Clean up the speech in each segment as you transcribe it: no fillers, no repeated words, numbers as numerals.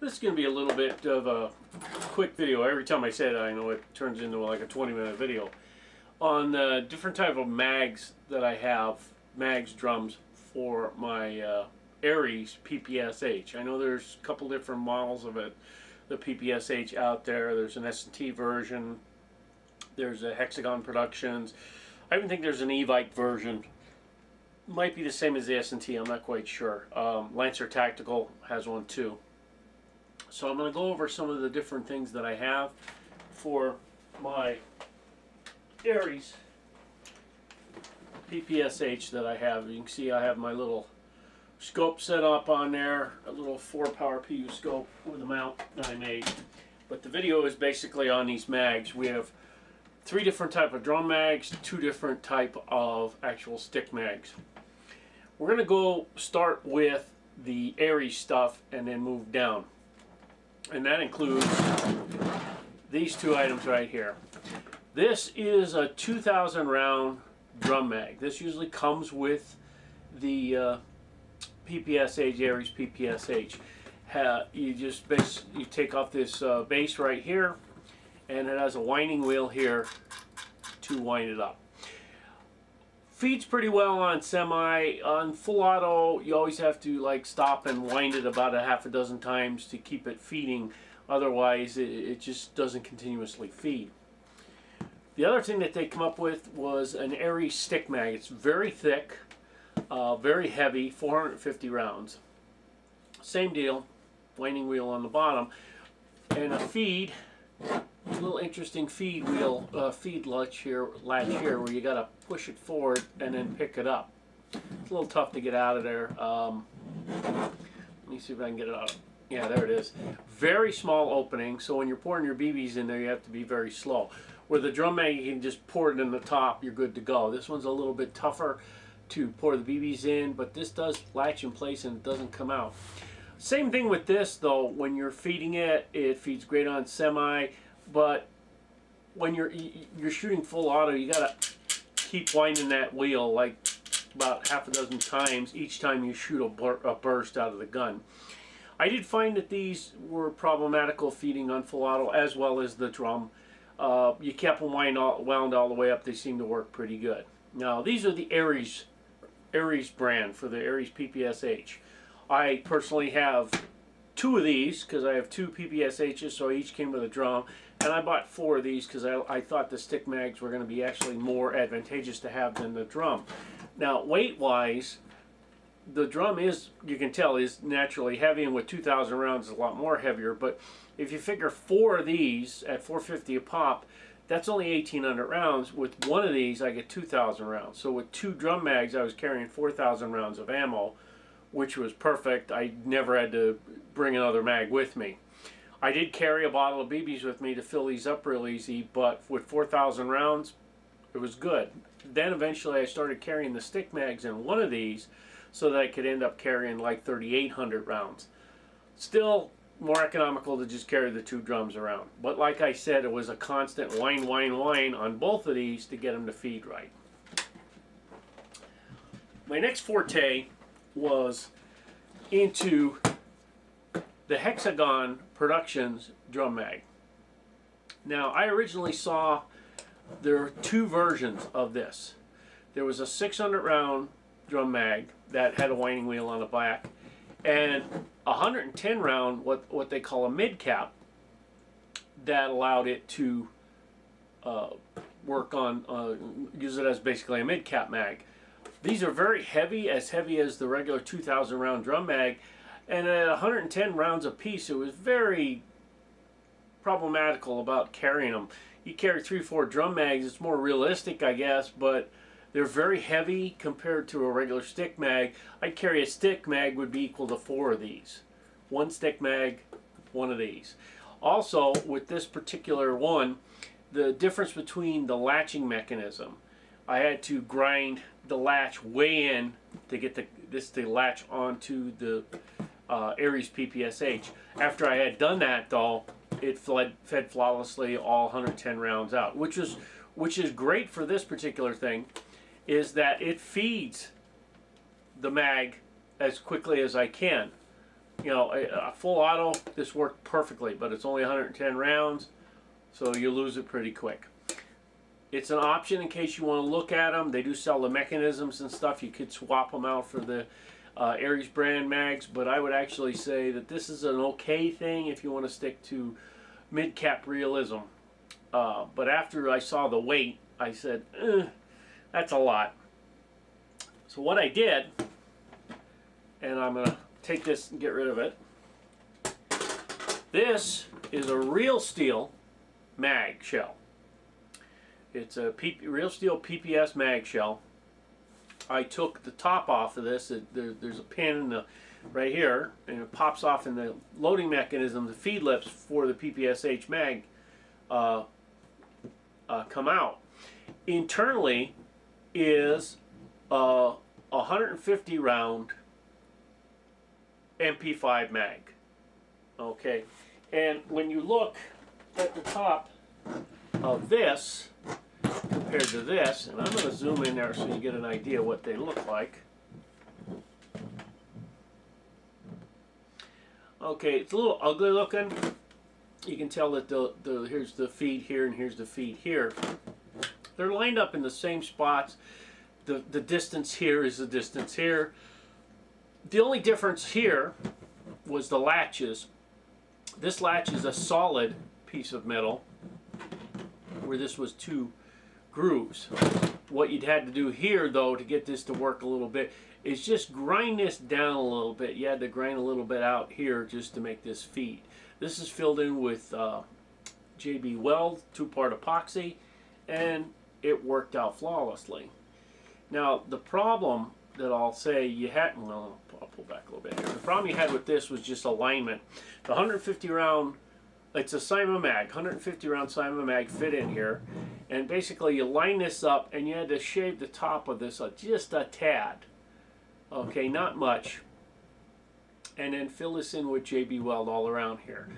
This is going to be a little bit of a quick video. Every time I say that, I know it turns into like a 20-minute video on the different type of mags that I have, mags drums for my Aries PPSH. I know there's a couple different models of it, the PPSH out there. There's an S&T version. There's a Hexagon Productions. I even think there's an Evite version. Might be the same as the S&T, I'm not quite sure. Lancer Tactical has one too. So I'm going to go over some of the different things that I have for my Aries PPSH that I have. You can see I have my little scope set up on there, a little 4-power PU scope with a mount that I made. But the video is basically on these mags. We have 3 different type of drum mags, 2 different type of actual stick mags. We're going to go start with the Aries stuff and then move down. And that includes these 2 items right here. This is a 2,000 round drum mag. This usually comes with the PPSH, Aries PPSH. You take off this base right here, and it has a winding wheel here to wind it up. Feeds pretty well on semi. On full auto, you always have to like stop and wind it about a half a dozen times to keep it feeding. Otherwise, it just doesn't continuously feed. The other thing that they come up with was an Aries stick mag. It's very thick, very heavy, 450 rounds. Same deal, winding wheel on the bottom, and a feed. A little interesting feed wheel, feed latch here, where you gotta push it forward and then pick it up. It's a little tough to get out of there. Let me see if I can get it out. Yeah, there it is. Very small opening, so when you're pouring your BBs in there, you have to be very slow. Where the drum mag, you can just pour it in the top, you're good to go. This one's a little bit tougher to pour the BBs in, but this does latch in place and it doesn't come out. Same thing with this though. When you're feeding it, it feeds great on semi. But when you're shooting full auto, you gotta keep winding that wheel like about half a dozen times each time you shoot a burst out of the gun. I did find that these were problematical feeding on full auto as well as the drum. You kept them wound all the way up. They seem to work pretty good. Now these are the Aries brand for the Aries PPSH. I personally have 2 of these because I have 2 PPSHs, so each came with a drum, and I bought 4 of these because I thought the stick mags were going to be actually more advantageous to have than the drum. Now weight wise, the drum is, you can tell, is naturally heavy, and with 2,000 rounds is a lot more heavier, but if you figure 4 of these at 450 a pop, that's only 1,800 rounds. With 1 of these I get 2,000 rounds. So with 2 drum mags I was carrying 4,000 rounds of ammo, which was perfect. I never had to bring another mag with me. I did carry a bottle of BBs with me to fill these up real easy, but with 4,000 rounds, it was good. Then eventually I started carrying the stick mags in 1 of these so that I could end up carrying like 3,800 rounds. Still more economical to just carry the 2 drums around. But like I said, it was a constant whine on both of these to get them to feed right. My next forte was into the Hexagon Productions drum mag. Now I originally saw there are 2 versions of this. There was a 600 round drum mag that had a winding wheel on the back, and a 110 round what they call a mid cap that allowed it to work on, use it as basically a mid cap mag. These are very heavy, as heavy as the regular 2,000 round drum mag, and at 110 rounds a piece it was very problematical about carrying them. You carry 3-4 drum mags, it's more realistic I guess, but they're very heavy compared to a regular stick mag. I'd carry a stick mag would be equal to 4 of these. 1 stick mag, 1 of these. Also with this particular one, the difference between the latching mechanism, I had to grind the latch way in to get this to latch onto the Aries PPSH. After I had done that though, it fed flawlessly all 110 rounds out, which is great for this particular thing, is that it feeds the mag as quickly as I can. You know, a full auto, this worked perfectly, but it's only 110 rounds, so you lose it pretty quick. It's an option in case you want to look at them. They do sell the mechanisms and stuff. You could swap them out for the Aries brand mags, but I would actually say that this is an okay thing if you want to stick to mid-cap realism. But after I saw the weight, I said, that's a lot. So what I did, and I'm going to take this and get rid of it. This is a real steel mag shell. It's a real steel PPS mag shell. I took the top off of this. There's a pin in the, right here, and it pops off in the loading mechanism. The feed lips for the PPSH mag come out. Internally is a 150 round MP5 mag. Okay, and when you look at the top of this compared to this, and I'm going to zoom in there so you get an idea what they look like. Okay, it's a little ugly looking. You can tell that here's the feed here and here's the feed here. They're lined up in the same spots. The distance here is the distance here. The only difference here was the latches. This latch is a solid piece of metal, where this was 2 grooves. What you'd had to do here, though, to get this to work a little bit, is just grind this down a little bit. You had to grind a little bit out here just to make this feed. This is filled in with JB Weld 2-part epoxy, and it worked out flawlessly. Now, the problem that I'll say you had, well, I'll pull back a little bit here. The problem you had with this was just alignment. The 150 round, it's a Cyma mag, 150 round Cyma mag fit in here, and basically you line this up and you had to shave the top of this just a tad. Okay, not much. And then fill this in with JB Weld all around here.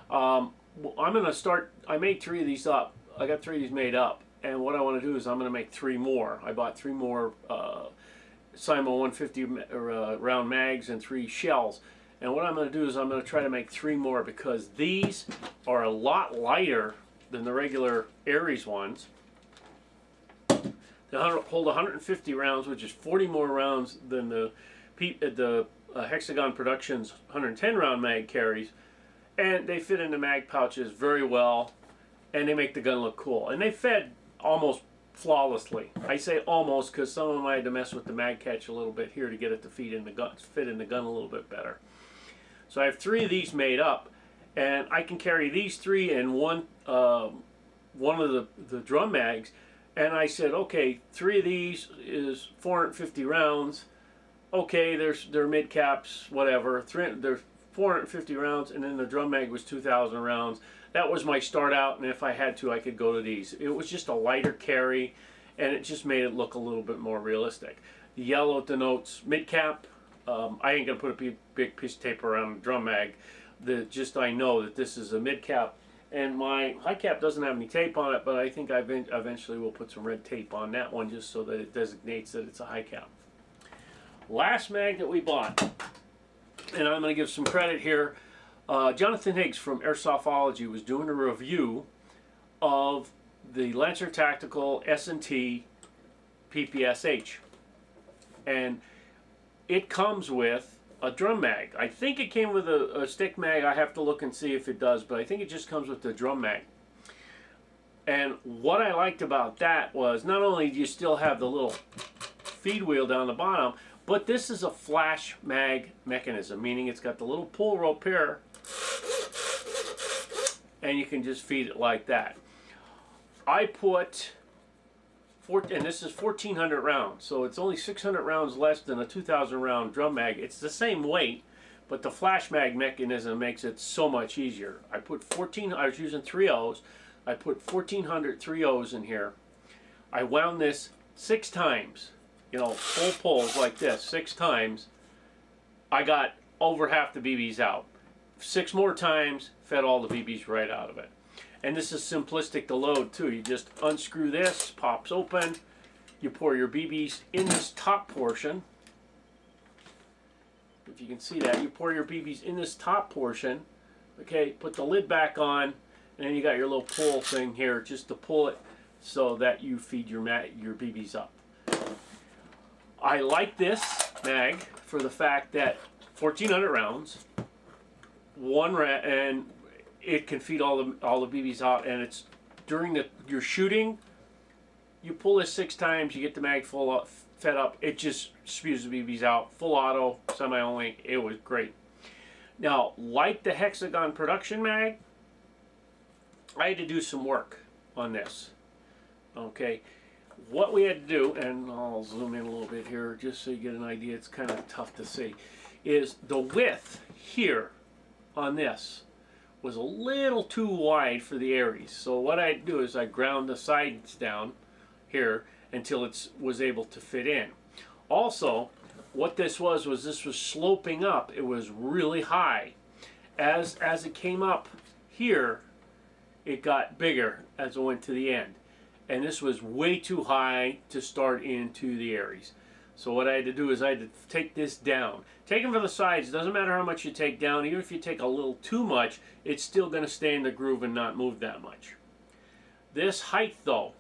I'm going to start, I made 3 of these up. I got 3 of these made up. And what I want to do is I'm going to make 3 more. I bought 3 more Cyma 150 round mags and 3 shells. And what I'm going to do is I'm going to try to make 3 more, because these are a lot lighter than the regular Aries ones. They hold 150 rounds, which is 40 more rounds than the Hexagon Productions 110 round mag carries. And they fit into mag pouches very well, and they make the gun look cool. And they fed almost flawlessly. I say almost because some of them I had to mess with the mag catch a little bit here to get it to fit in the gun a little bit better. So I have 3 of these made up, and I can carry these 3 in one of the drum mags. And I said, okay, 3 of these is 450 rounds. Okay, they're mid caps, whatever. They're 450 rounds, and then the drum mag was 2,000 rounds. That was my start out, and if I had to, I could go to these. It was just a lighter carry, and it just made it look a little bit more realistic. The yellow denotes mid cap. I ain't gonna put a big piece of tape around the drum mag. I know that this is a mid cap, and my high cap doesn't have any tape on it, but I think I eventually will put some red tape on that one just so that it designates that it's a high cap. Last mag that we bought, and I'm going to give some credit here. Jonathan Higgs from Airsoftology was doing a review of the Lancer Tactical S&T PPSH, and it comes with a drum mag. I think it came with a stick mag. I have to look and see if it does, but I think it just comes with the drum mag. And what I liked about that was not only do you still have the little feed wheel down the bottom, but this is a flash mag mechanism, meaning it's got the little pull rope here, and you can just feed it like that. I put, and this is 1,400 rounds, so it's only 600 rounds less than a 2,000 round drum mag. It's the same weight, but the flash mag mechanism makes it so much easier. I was using 3/0s. I put 1,400 3/0s in here. I wound this 6 times. You know, full pulls like this 6 times. I got over half the BBs out. 6 more times, fed all the BBs right out of it. And this is simplistic to load too. You just unscrew this, pops open. You pour your BBs in this top portion. if you can see that, you pour your BBs in this top portion. Okay, put the lid back on, and then you got your little pull thing here just to pull it so that you feed your BBs up. I like this mag for the fact that 1,400 rounds, and it can feed all the BBs out, and it's during your shooting. You pull this 6 times, you get the mag fed up. It just spews the BBs out, full auto, semi-only. It was great. Now, like the Hexagon Production mag, I had to do some work on this. Okay, what we had to do, and I'll zoom in a little bit here just so you get an idea, it's kind of tough to see, is the width here on this was a little too wide for the Aries. So what I do is I ground the sides down here until it was able to fit in. Also, what this was this was sloping up. It was really high. As it came up here, it got bigger as it went to the end. And this was way too high to start into the Aries. So what I had to do is I had to take this down. Take them from the sides. Doesn't matter how much you take down. Even if you take a little too much, it's still going to stay in the groove and not move that much. This height, though,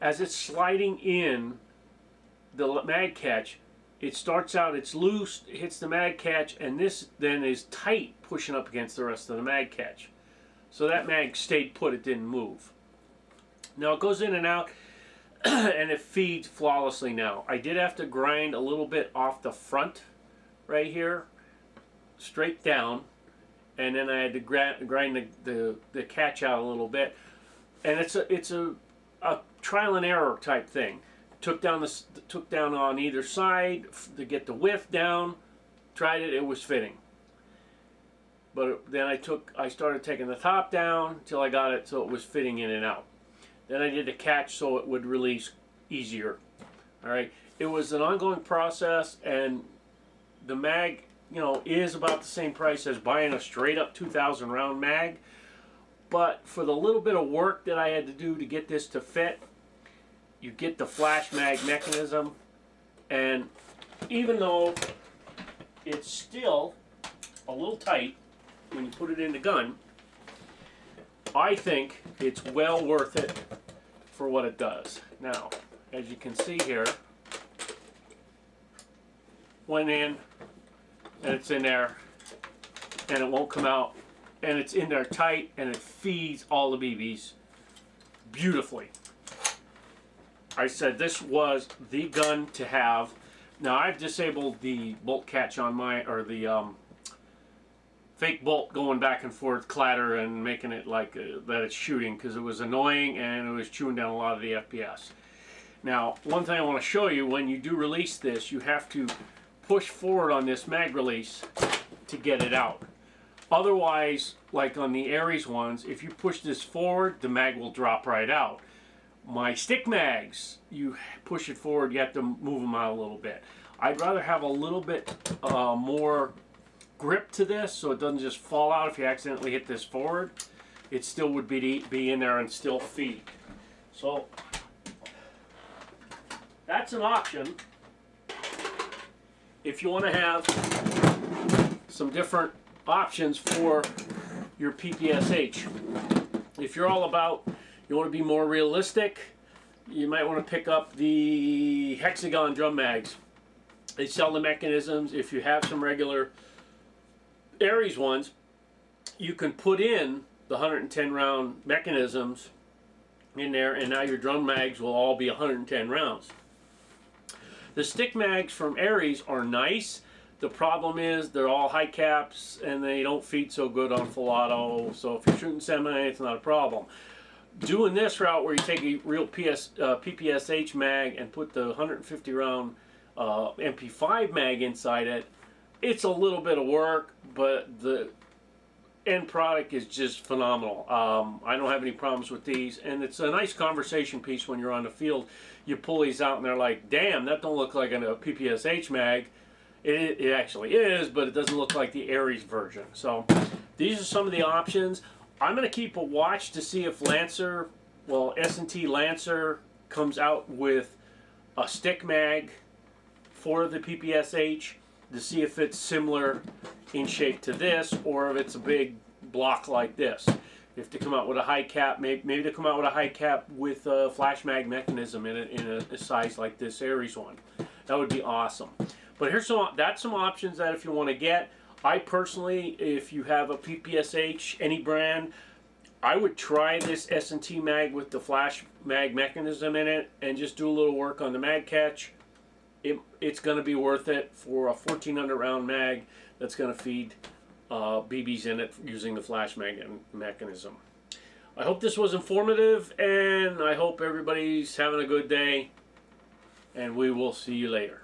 as it's sliding in the mag catch, it starts out, it's loose, it hits the mag catch, and this then is tight, pushing up against the rest of the mag catch. So that mag stayed put, it didn't move. Now it goes in and out, and it feeds flawlessly now. I did have to grind a little bit off the front right here, straight down, and then I had to grind the catch out a little bit. And it's a trial and error type thing. Took down on either side to get the width down. Tried it, it was fitting. But then I started taking the top down until I got it so it was fitting in and out. Then I did the catch so it would release easier. All right. It was an ongoing process, and the mag, is about the same price as buying a straight up 2,000 round mag. But for the little bit of work that I had to do to get this to fit, you get the flash mag mechanism, and even though it's still a little tight when you put it in the gun, I think it's well worth it for what it does. Now, as you can see here, went in, and it's in there, and it won't come out, and it's in there tight, and it feeds all the BBs beautifully. I said this was the gun to have. Now I've disabled the bolt catch on or the fake bolt going back and forth clatter and making it like that it's shooting, because it was annoying and it was chewing down a lot of the FPS. Now, one thing I want to show you, when you do release this, you have to push forward on this mag release to get it out. Otherwise, like on the Aries ones, if you push this forward, the mag will drop right out. My stick mags, you push it forward, you have to move them out a little bit. I'd rather have a little bit more grip to this so it doesn't just fall out if you accidentally hit this forward. It still would be in there and still feed. So that's an option if you want to have some different options for your PPSH. If you're all about, you want to be more realistic, you might want to pick up the Hexagon drum mags. They sell the mechanisms. If you have some regular Aries ones, you can put in the 110 round mechanisms in there, and now your drum mags will all be 110 rounds. The stick mags from Aries are nice. The problem is they're all high caps and they don't feed so good on full auto. So if you're shooting semi, it's not a problem. Doing this route where you take a real PPSH mag and put the 150 round MP5 mag inside it, it's a little bit of work, but the end product is just phenomenal. I don't have any problems with these, and it's a nice conversation piece when you're on the field. You pull these out and they're like, damn, that don't look like a PPSH mag. It actually is, but it doesn't look like the Aries version. So these are some of the options. I'm going to keep a watch to see if S&T Lancer comes out with a stick mag for the PPSH. to see if it's similar in shape to this, or if it's a big block like this. If they come out with a high cap, maybe they come out with a high cap with a flash mag mechanism in a size like this Aries one. That would be awesome. But that's some options that if you want to get. I personally, if you have a PPSH, any brand, I would try this S&T mag with the flash mag mechanism in it and just do a little work on the mag catch. It's going to be worth it for a 1400 round mag that's going to feed BBs in it using the flash mag mechanism. I hope this was informative, and I hope everybody's having a good day, and we will see you later.